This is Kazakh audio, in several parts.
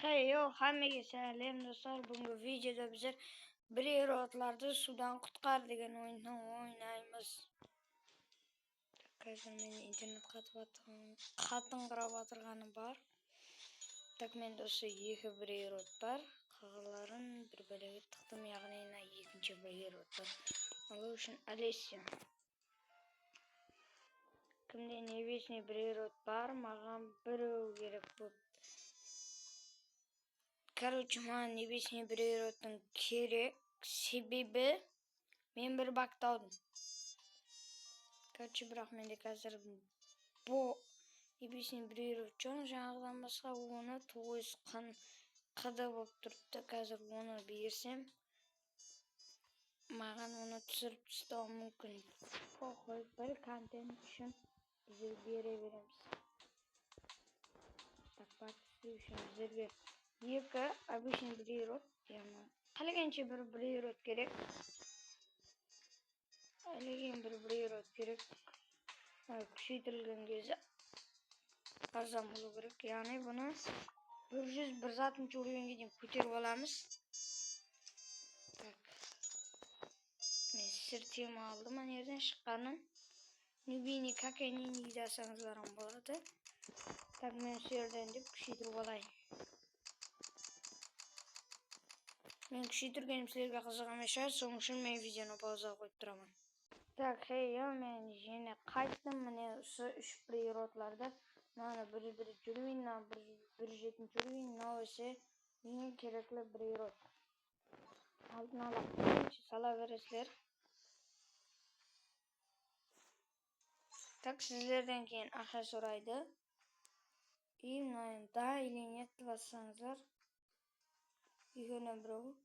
Heyo, hammaga salom do'stlar. Bugungi videoda bizlar breyrotlarni suvdan qutqar degan o'yinni o'ynaymiz. Hozir men internet qatnab o'tirganim bor. Men do'stlar ikki breyrot bor. Qag'larin bir-biriga tiqdim, ya'ni ikkinchi breyrot bor. Mana uchun Alessia. Kimda nevesni breyrot bor, ma'g'am birov kerak bo'ldi. Короче, mana nevesni breyrotning kerak sebebi men bir bakta oldim. Короче, biroq menda hozir bu nevesni breyrot jon жаңағыдан boshqa uni 940 bo'lib turibdi. Hozir uni bersam ma'g'an uni tushirib tashlashim mumkin. Qo'y bir kontent uchun biz beraveramiz. Так, partisi uchun bizga екі обычный брейрот, яғни қалаганcha bir брейрот керек. Қалаgan bir брейрот керек. Күшейтілген кезде арзан болу керек. Яғни бұны 160 уровеньге дейін көтеріп аламыз. Так. Мен сіртем алдым, ана жерден шыққанын. Нубини каканини десаңыздар болады. Так, мен осы жерден деп күшейтіп алайын. Men күшейтіргенім сілерге қызық емес шығар, соның үшін мен видеоны паузаға қойып тұрамын. Так, мен және қайттым. Міне осы 3 брейротларды. Мына 1-1 уровень, 1-7 уровень, осы ең керекті брейрот. Алдын ала сала бересіздер. Так, сіздерден кейін ақша сұрайды. И да или нет бассаңыздар. Үйгені біреу.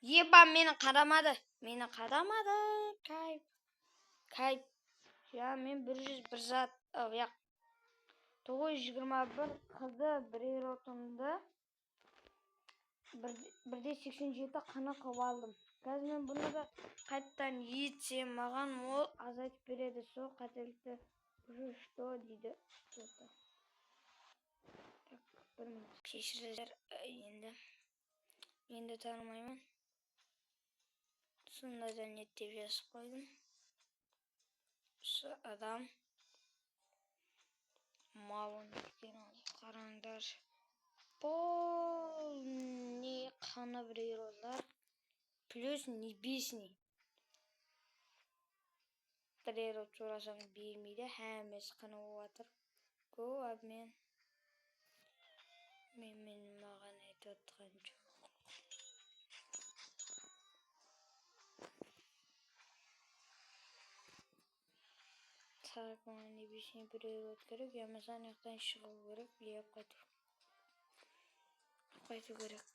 Ебам, мені қадамады. Кайп. Я мен 101 зат. 921 қызды брейротымды 1.87 қана қып алдым. Қазір мен бұны да қайттан етсем, маған ол азайтып береді. Сол қателікті что дейді. Bir minut. Kişiler енді tanımаймын. Sonradan netте жазып қойдым. Осы адам малын екен, қараңдар. Полный қаны брейротлар плюс небесный. Брейрот сұрасаң бермейді, әмесі қаны болатыр. Көп обмен. Мен маған айтып отқан жоқ. Так, маған небесіне брейрот керек. Я мазан яқтан шығу керек. Леп қайту керек.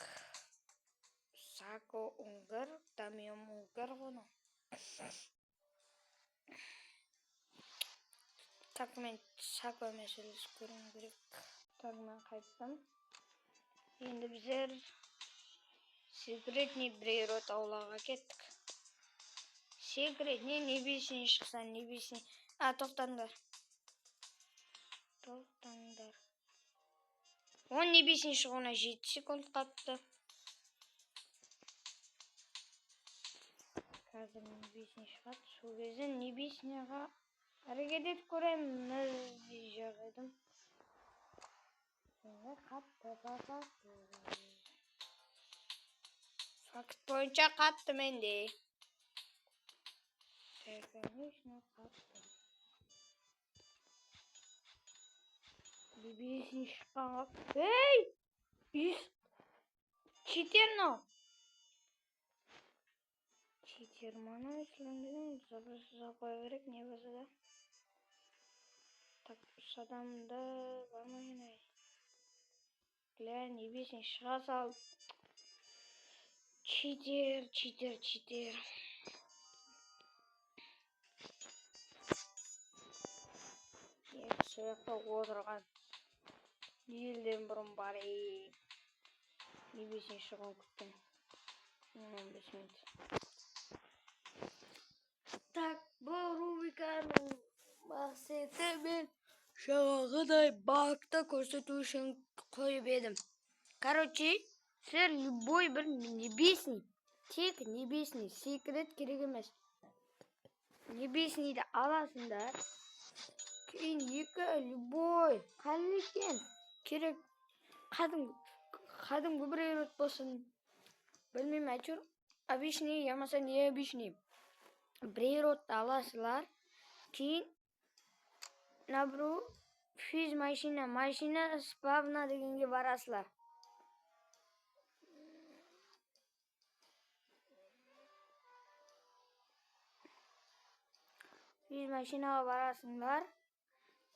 Сако ұңғыр, дамиым ұңғыр ғыны. Так, мен Сако мәселесі көрім керек. Так, мен қайттым. Енді біздер секретный брейрот аулаға кеттік. Секретный небесіне шықса, небесіне... тоқтаңдар. Он небесіне шығуына 7 секунд қапты. Қазір небесіне шығады. Сол кезде небесінеға әрекет етіп көреміз дей жағайдым. Факт бойынша қатты менде. Конечно, қатты. Небесін шыққанға... Эй! Читер нау! Читер мана өсіліңден запай керек, не баса да? Так, садамда бармайын ай. Гля, небесін шыға сал. Читер. Сояқта отырған. Елден бұрын бар ей. Небесін шығын күткен. 15 минут. Так, бұл рубриканың мақсаты мен Şağıday bakta ko'rsatuv uchun qo'yib edim. Короче, sizlar любой bir небесный, tek небесный secret kerak emas. Небесныйді alasınlar. Keyin любой qalikin kerak qadimgi bir erot bo'lsin. Bilmayman, aytur. Обычный yamasa ne обычный. Bir erotni alasizlar. Keyin nabru fiz mashina spavna deganga borasizlar. Fiz mashinaga borasizlar.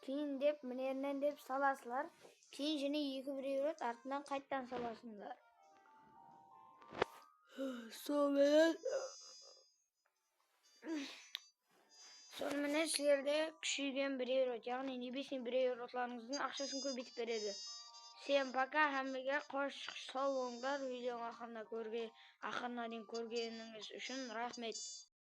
Keyin deb menen deb salasizlar. Keyin yana 2 bir erot ortidan qaytadan salasizlar. Sonra sizlerde küçüğün bir erot, yani nibisini bir erotlarınızın akşasını koyup beredi. Sen baka hammaga qo'sh sog' bo'linglar. Video oxirida ko'rganingizlar uchun rahmat.